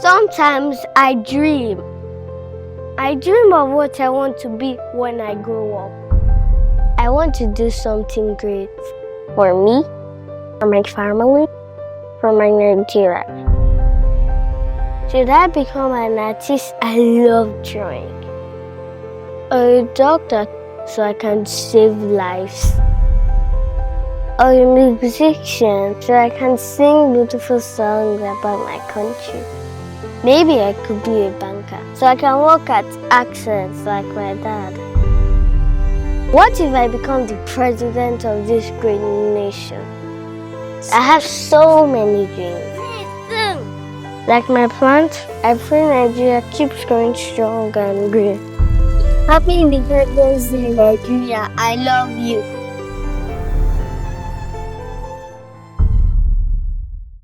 Sometimes I dream. I dream of what I want to be when I grow up. I want to do something great for me, for my family, for my Nigeria. Should I become an artist? I love drawing. Or a doctor so I can save lives. Or a musician so I can sing beautiful songs about my country. Maybe I could be a banker so I can work at accents like my dad. What if I become the president of this great nation? I have so many dreams. Like my plant, I pray Nigeria keeps growing strong and green. Happy Independence Day, Nigeria. I love you.